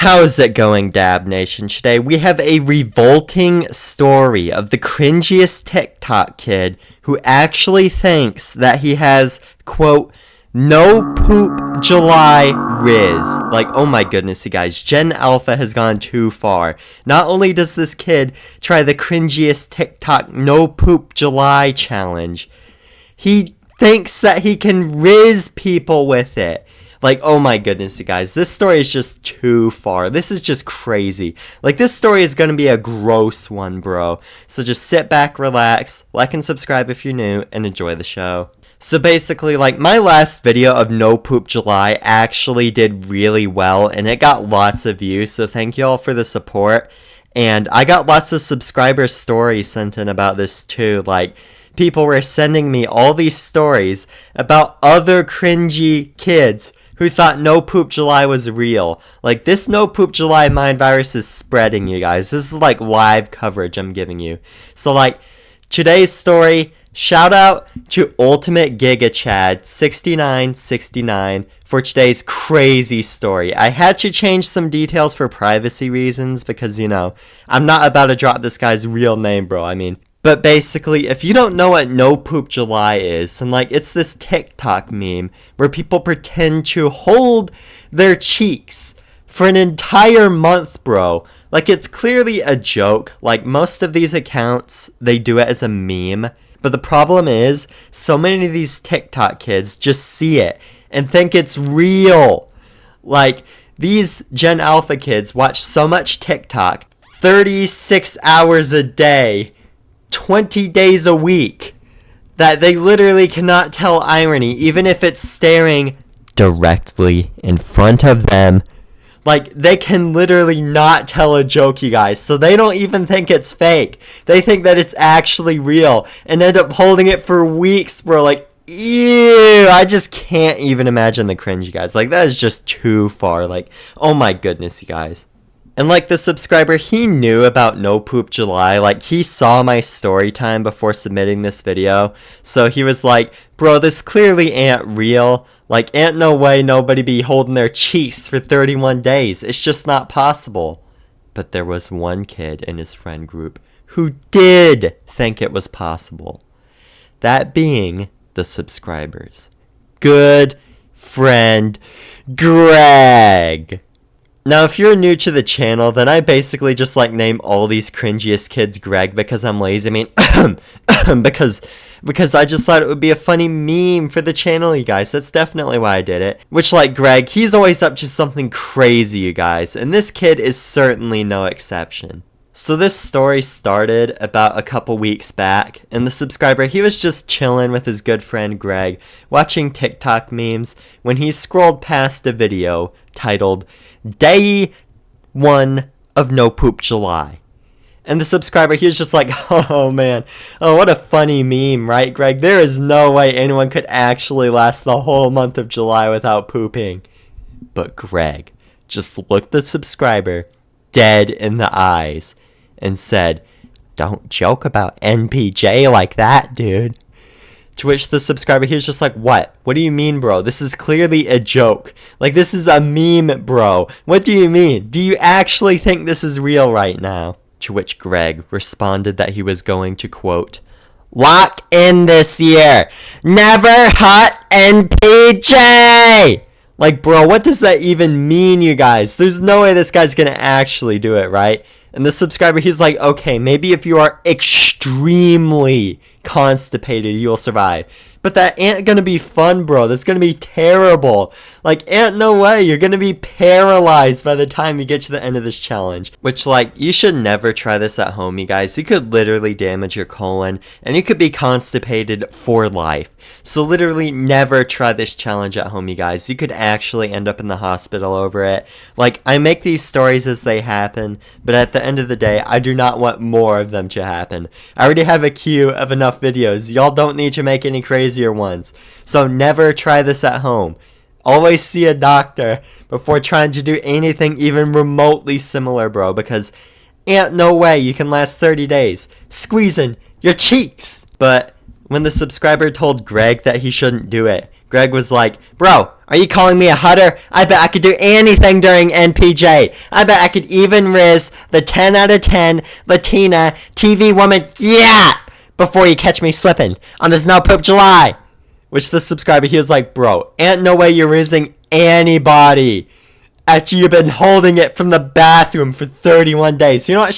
How's it going, Dab Nation? Today we have a revolting story of the cringiest TikTok kid who actually thinks that he has, quote, no poop July Rizz. Like, oh my goodness, you guys, Gen Alpha has gone too far. Not only does this kid try the cringiest TikTok no poop July challenge, he thinks that he can Rizz people with it. Like, oh my goodness, you guys, this story is just too far. This is just crazy. Like, this story is gonna be a gross one, bro. So just sit back, relax, like and subscribe if you're new, and enjoy the show. So basically, like, my last video of No Poop July actually did really well, and it got lots of views, so thank you all for the support. And I got lots of subscriber stories sent in about this too. Like, people were sending me all these stories about other cringy kids who thought No Poop July was real. Like, this No Poop July mind virus is spreading, you guys. This is like live coverage I'm giving you. So like, today's story, shout out to Ultimate Giga Chad 6969 for today's crazy story. I had to change some details for privacy reasons because, you know, I'm not about to drop this guy's real name, bro. I mean, but basically, if you don't know what No Poop July is, then like, it's this TikTok meme where people pretend to hold their cheeks for an entire month, bro. Like, it's clearly a joke. Like, most of these accounts, they do it as a meme. But the problem is, so many of these TikTok kids just see it and think it's real. Like, these Gen Alpha kids watch so much TikTok, 36 hours a day, 20 days a week, that they literally cannot tell irony, even if it's staring directly in front of them. Like, they can literally not tell a joke, you guys, so they don't even think it's fake. They think that it's actually real, and end up holding it for weeks, bro. Like, ew, I just can't even imagine the cringe, you guys. Like, that is just too far. Like, oh my goodness, you guys. And like, the subscriber, he knew about No Poop July. Like, he saw my story time before submitting this video. So he was like, bro, this clearly ain't real. Like, ain't no way nobody be holding their cheeks for 31 days. It's just not possible. But there was one kid in his friend group who did think it was possible. That being the subscriber's good friend, Greg. Now, if you're new to the channel, then I basically just like name all these cringiest kids Greg because I'm lazy. I mean, because I just thought it would be a funny meme for the channel, you guys. That's definitely why I did it. Which, like, Greg, he's always up to something crazy, you guys. And this kid is certainly no exception. So this story started about a couple weeks back, and the subscriber, he was just chilling with his good friend Greg, watching TikTok memes, when he scrolled past a video titled Day 1 of No Poop July. And the subscriber, he was just like, oh man, oh what a funny meme, right, Greg? There is no way anyone could actually last the whole month of July without pooping. But Greg just looked the subscriber dead in the eyes and said, don't joke about NPJ like that, dude. To which the subscriber, he was just like, what? What do you mean, bro? This is clearly a joke. Like, this is a meme, bro. What do you mean? Do you actually think this is real right now? To which Greg responded that he was going to, quote, lock in this year. Never hut NPJ! Like, bro, what does that even mean, you guys? There's no way this guy's gonna actually do it, right? And the subscriber, he's like, okay, maybe if you are extremely constipated, you will survive. But that ain't gonna be fun, bro. That's gonna be terrible. Like, ain't no way. You're gonna be paralyzed by the time you get to the end of this challenge. Which, like, you should never try this at home, you guys. You could literally damage your colon, and you could be constipated for life. So literally never try this challenge at home, you guys. You could actually end up in the hospital over it. Like, I make these stories as they happen, but at the end of the day, I do not want more of them to happen. I already have a queue of enough videos. Y'all don't need to make any crazier ones. So never try this at home. Always see a doctor before trying to do anything even remotely similar, bro, because ain't no way you can last 30 days squeezing your cheeks. But when the subscriber told Greg that he shouldn't do it, Greg was like, bro, Are you calling me a hutter? I bet I could do anything during NPJ. I bet I could even Rizz the 10 out of 10 Latina TV woman, yeah, before you catch me slipping on this No Poop July. Which the subscriber, he was like, bro, ain't no way you're Rizzing anybody after you've been holding it from the bathroom for 31 days. You know what?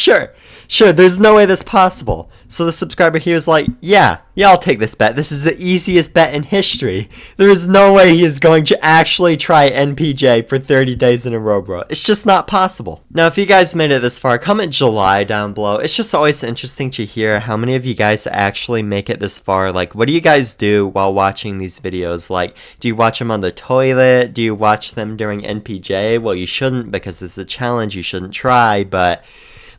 Sure, there's no way that's possible. So the subscriber here is like, yeah, I'll take this bet. This is the easiest bet in history. There is no way he is going to actually try NPJ for 30 days in a row, bro. It's just not possible. Now, if you guys made it this far, comment July down below. It's just always interesting to hear how many of you guys actually make it this far. Like, what do you guys do while watching these videos? Like, do you watch them on the toilet? Do you watch them during NPJ? Well, you shouldn't, because it's a challenge you shouldn't try, but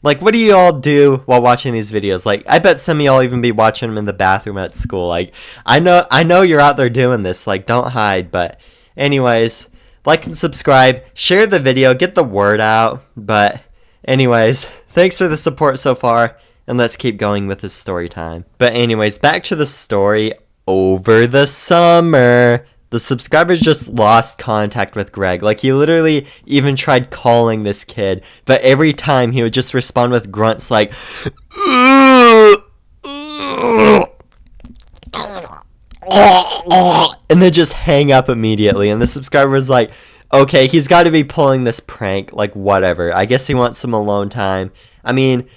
like, what do you all do while watching these videos? Like, I bet some of y'all even be watching them in the bathroom at school. Like, I know you're out there doing this. Like, don't hide. But anyways, like and subscribe. Share the video. Get the word out. But anyways, thanks for the support so far. And let's keep going with this story time. But anyways, back to the story. Over the summer, the subscribers just lost contact with Greg. Like, he literally even tried calling this kid, but every time he would just respond with grunts like, and then just hang up immediately. And the subscriber was like, okay, he's got to be pulling this prank, like, whatever. I guess he wants some alone time. I mean,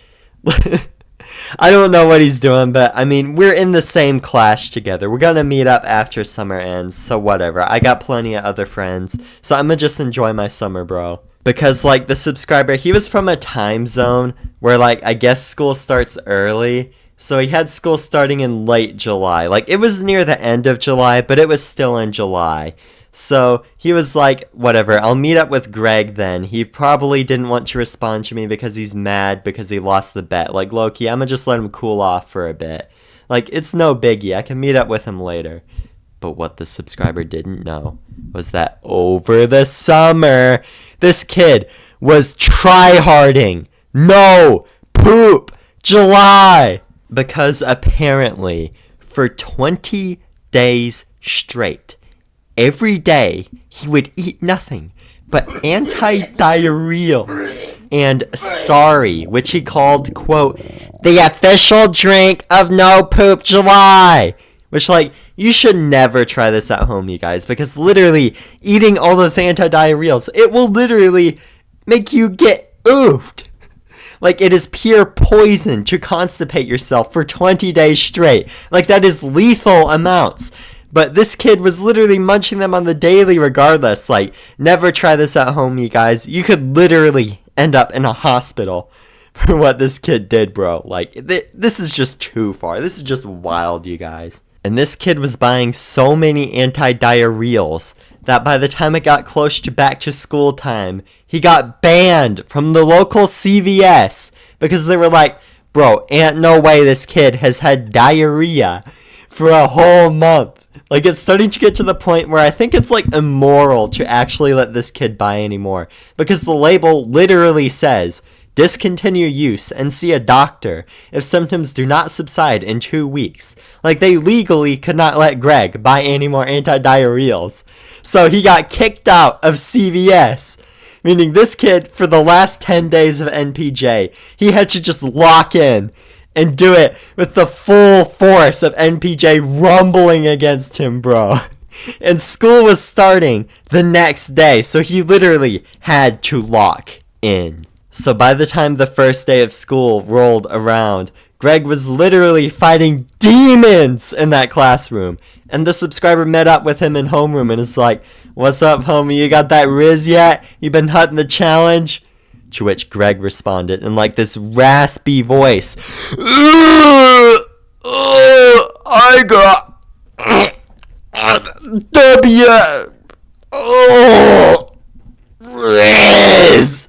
I don't know what he's doing, but I mean, we're in the same class together. We're gonna meet up after summer ends, so whatever. I got plenty of other friends, so I'm gonna just enjoy my summer, bro. Because, like, the subscriber, he was from a time zone where, like, I guess school starts early, so he had school starting in late July. Like, it was near the end of July, but it was still in July. So he was like, whatever, I'll meet up with Greg then. He probably didn't want to respond to me because he's mad because he lost the bet. Like, low-key, I'm gonna just let him cool off for a bit. Like, it's no biggie. I can meet up with him later. But what the subscriber didn't know was that over the summer, this kid was tryharding No Poop July. Because apparently, for 20 days straight, every day, he would eat nothing but anti-diarrheals and Starry, which he called, quote, the official drink of No Poop July. Which, like, you should never try this at home, you guys, because literally, eating all those anti-diarrheals, it will literally make you get oofed. Like, it is pure poison to constipate yourself for 20 days straight. Like, that is lethal amounts. But this kid was literally munching them on the daily regardless. Like, never try this at home, you guys. You could literally end up in a hospital for what this kid did, bro. Like, this is just too far. This is just wild, you guys. And this kid was buying so many anti-diarrheals that by the time it got close to back to school time, he got banned from the local CVS because they were like, bro, ain't no way this kid has had diarrhea for a whole month. Like, it's starting to get to the point where I think it's, like, immoral to actually let this kid buy anymore. Because the label literally says, discontinue use and see a doctor if symptoms do not subside in 2 weeks. Like, they legally could not let Greg buy any more anti-diarrheals. So he got kicked out of CVS. Meaning this kid, for the last 10 days of NPJ, he had to just lock in and do it with the full force of NPJ rumbling against him, bro. And school was starting the next day, so he literally had to lock in. So by the time the first day of school rolled around, Greg was literally fighting demons in that classroom. And the subscriber met up with him in homeroom and is like, what's up, homie? You got that Rizz yet? You been hunting the challenge? To which Greg responded in like this raspy voice. I got W. Rizz.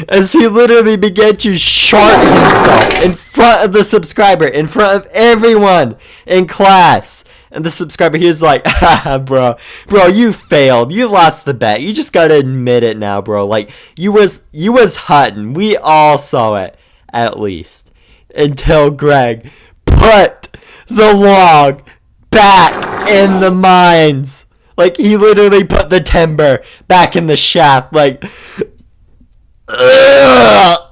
As he literally began to shark himself in front of the subscriber, in front of everyone in class. And the subscriber, he was like, haha, bro, you failed. You lost the bet. You just gotta admit it now, bro. Like, you was hutting. We all saw it, at least. Until Greg put the log back in the mines. Like, he literally put the timber back in the shaft. Like, ugh.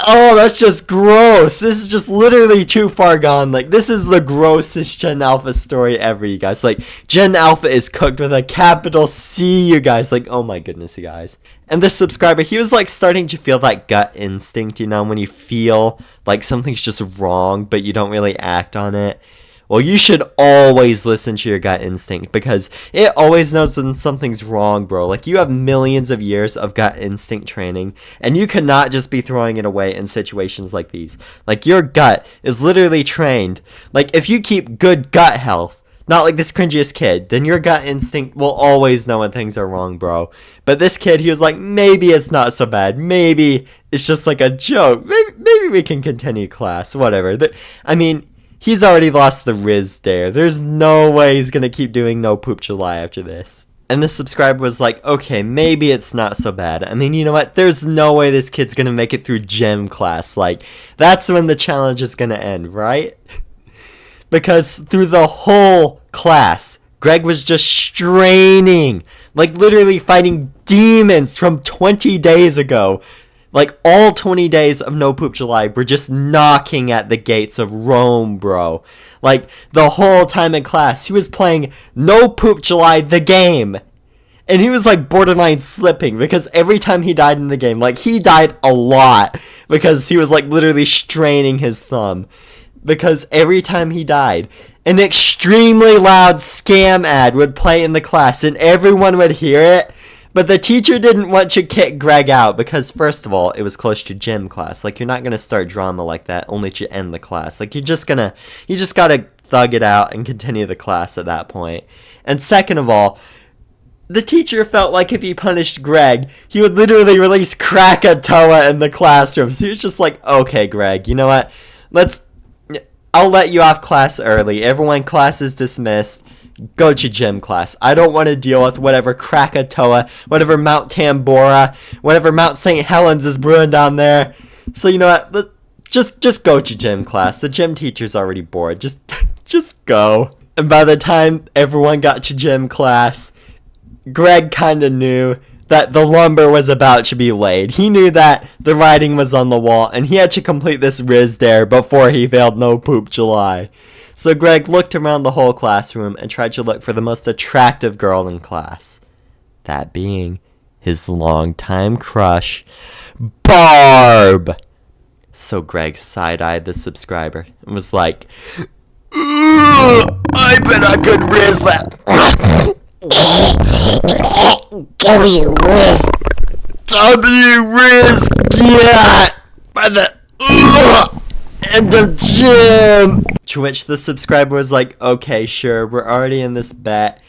Oh, that's just gross. This is just literally too far gone. Like, this is the grossest Gen Alpha story ever, you guys. Like, Gen Alpha is cooked with a capital C, you guys. Like, oh my goodness, you guys. And this subscriber, he was, like, starting to feel that gut instinct, you know, when you feel like something's just wrong, but you don't really act on it. Well, you should always listen to your gut instinct because it always knows when something's wrong, bro. Like, you have millions of years of gut instinct training, and you cannot just be throwing it away in situations like these. Like, your gut is literally trained. Like, if you keep good gut health, not like this cringiest kid, then your gut instinct will always know when things are wrong, bro. But this kid, he was like, maybe it's not so bad. Maybe it's just like a joke. Maybe we can continue class, whatever. I mean, he's already lost the Rizz dare. There's no way he's gonna keep doing no poop July after this. And the subscriber was like, okay, maybe it's not so bad. I mean, you know what? There's no way this kid's gonna make it through gym class. Like, that's when the challenge is gonna end, right? Because through the whole class, Greg was just straining. Like, literally fighting demons from 20 days ago. Like, all 20 days of No Poop July were just knocking at the gates of Rome, bro. Like, the whole time in class, he was playing No Poop July, the game. And he was, like, borderline slipping because every time he died in the game, like, he died a lot because he was, like, literally straining his thumb. Because every time he died, an extremely loud scam ad would play in the class and everyone would hear it. But the teacher didn't want to kick Greg out because, first of all, it was close to gym class. Like, you're not going to start drama like that only to end the class. Like, you just gotta thug it out and continue the class at that point. And second of all, the teacher felt like if he punished Greg, he would literally release Krakatoa in the classroom. So he was just like, okay, Greg, you know what? I'll let you off class early. Everyone, class is dismissed. Go to gym class. I don't want to deal with whatever Krakatoa, whatever Mount Tambora, whatever Mount St. Helens is brewing down there. So you know what? Just go to gym class. The gym teacher's already bored. Just go. And by the time everyone got to gym class, Greg kind of knew that the lumber was about to be laid. He knew that the writing was on the wall, and he had to complete this Rizz dare before he failed No Poop July. So Greg looked around the whole classroom and tried to look for the most attractive girl in class. That being his longtime crush, Barb. So Greg side-eyed the subscriber and was like, I bet I could Rizz that. W Rizz. Yeah! By the end of gym! To which the subscriber was like, okay, sure, we're already in this bet.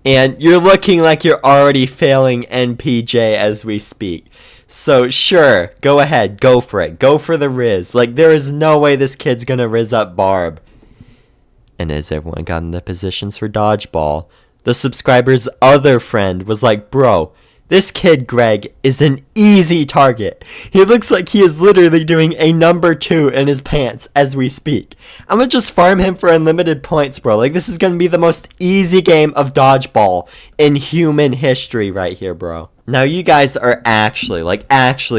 And you're looking like you're already failing NPJ as we speak. So, sure, go ahead, go for it. Go for the Rizz. Like, there is no way this kid's gonna Rizz up Barb. And as everyone got in the positions for dodgeball, the subscriber's other friend was like, bro, this kid, Greg, is an easy target. He looks like he is literally doing a number 2 in his pants as we speak. I'm gonna just farm him for unlimited points, bro. Like, this is gonna be the most easy game of dodgeball in human history right here, bro. Now, you guys are actually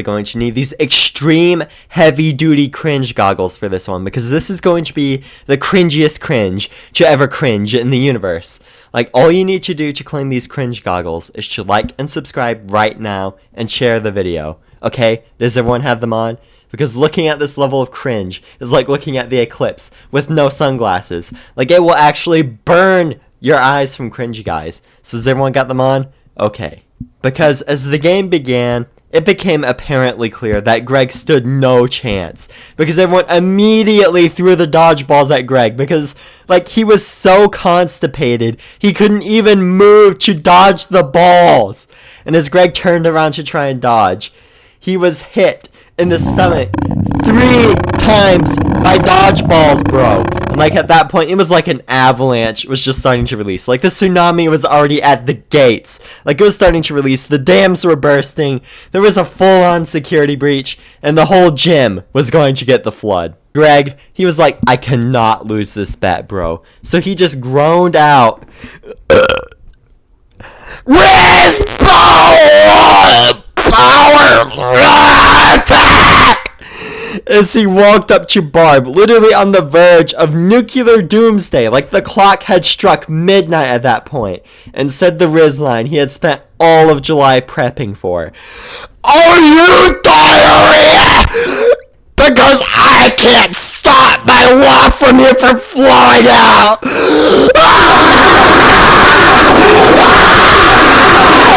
going to need these extreme heavy-duty cringe goggles for this one, because this is going to be the cringiest cringe to ever cringe in the universe. Like, all you need to do to claim these cringe goggles is to like and subscribe right now and share the video. Okay? Does everyone have them on? Because looking at this level of cringe is like looking at the eclipse with no sunglasses. Like, it will actually burn your eyes from cringe, guys. So has everyone got them on? Okay. Because as the game began, it became apparently clear that Greg stood no chance. Because everyone immediately threw the dodgeballs at Greg. Because, like, he was so constipated, he couldn't even move to dodge the balls. And as Greg turned around to try and dodge, he was hit in the stomach 3 times by dodgeballs, bro. And like at that point, it was like an avalanche was just starting to release. Like the tsunami was already at the gates. Like it was starting to release. The dams were bursting. There was a full-on security breach. And the whole gym was going to get the flood. Greg, he was like, I cannot lose this bet, bro. So he just groaned out. Rizz power attack! As he walked up to Barb, literally on the verge of nuclear doomsday, like the clock had struck midnight at that point, and said the Rizz line he had spent all of July prepping for. Are you diarrhea? Because I can't stop my walk from here from flowing out!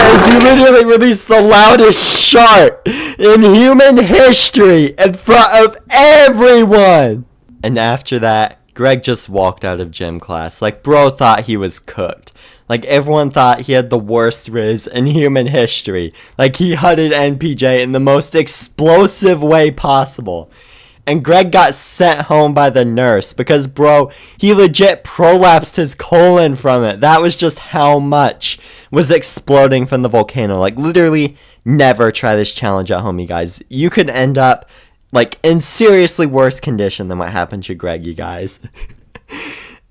As he literally released the loudest shark in human history in front of everyone! And after that, Greg just walked out of gym class. Like, bro thought he was cooked. Like, everyone thought he had the worst Rizz in human history. Like, he hutted NPJ in the most explosive way possible. And Greg got sent home by the nurse because, bro, he legit prolapsed his colon from it. That was just how much was exploding from the volcano. Like, literally, never try this challenge at home, you guys. You could end up, like, in seriously worse condition than what happened to Greg, you guys.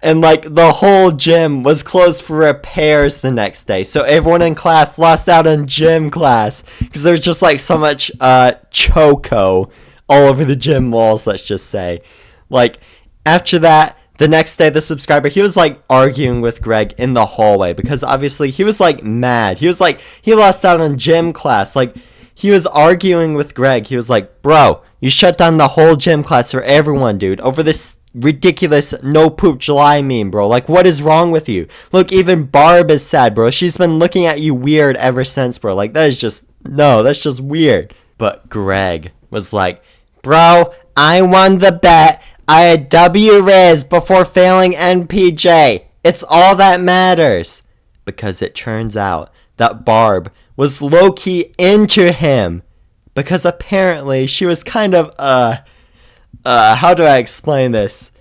And, like, the whole gym was closed for repairs the next day. So everyone in class lost out on gym class because there was just, like, so much choco all over the gym walls, let's just say. Like, after that, the next day, the subscriber, he was, like, arguing with Greg in the hallway because, obviously, he was, like, mad. He was, like, he lost out on gym class. Like, he was arguing with Greg. He was like, bro, you shut down the whole gym class for everyone, dude, over this ridiculous no poop July meme, bro. Like, what is wrong with you? Look, even Barb is sad, bro. She's been looking at you weird ever since, bro. Like, that is just, no, that's just weird. But Greg was like, bro, I won the bet. I had W Rizz before failing NPJ. It's all that matters. Because it turns out that Barb was low-key into him. Because apparently she was kind of, how do I explain this?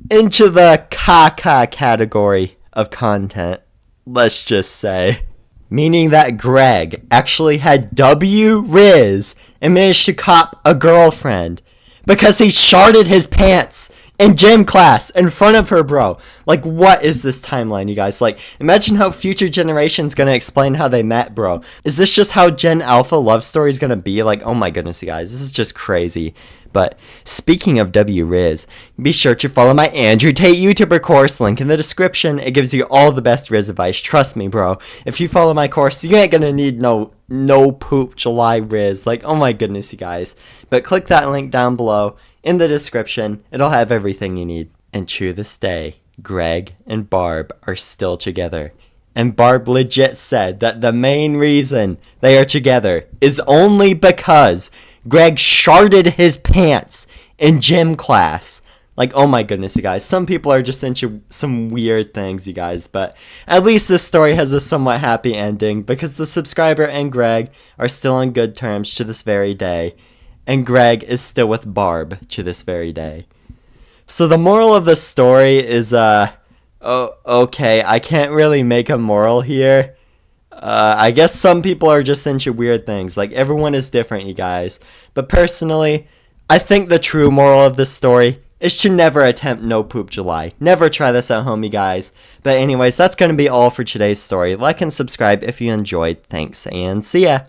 Into the caca category of content, let's just say. Meaning that Greg actually had W Rizz and managed to cop a girlfriend because he sharted his pants in gym class in front of her, bro. Like, what is this timeline, you guys? Like, imagine how future generations gonna explain how they met, bro. Is this just how Gen Alpha love story is gonna be? Like, oh my goodness, you guys, this is just crazy. But speaking of W Rizz, be sure to follow my Andrew Tate YouTuber course, link in the description. It gives you all the best Rizz advice. Trust me, bro. If you follow my course, you ain't gonna need no poop July Rizz. Like, oh my goodness, you guys. But click that link down below in the description. It'll have everything you need. And to this day, Greg and Barb are still together. And Barb legit said that the main reason they are together is only because Greg sharted his pants in gym class. Like, oh my goodness, you guys. Some people are just into some weird things, you guys. But at least this story has a somewhat happy ending because the subscriber and Greg are still on good terms to this very day. And Greg is still with Barb to this very day. So the moral of the story is, okay, I can't really make a moral here. I guess some people are just into weird things. Like, everyone is different, you guys. But personally, I think the true moral of this story is to never attempt no poop July. Never try this at home, you guys. But anyways, that's going to be all for today's story. Like and subscribe if you enjoyed. Thanks, and see ya.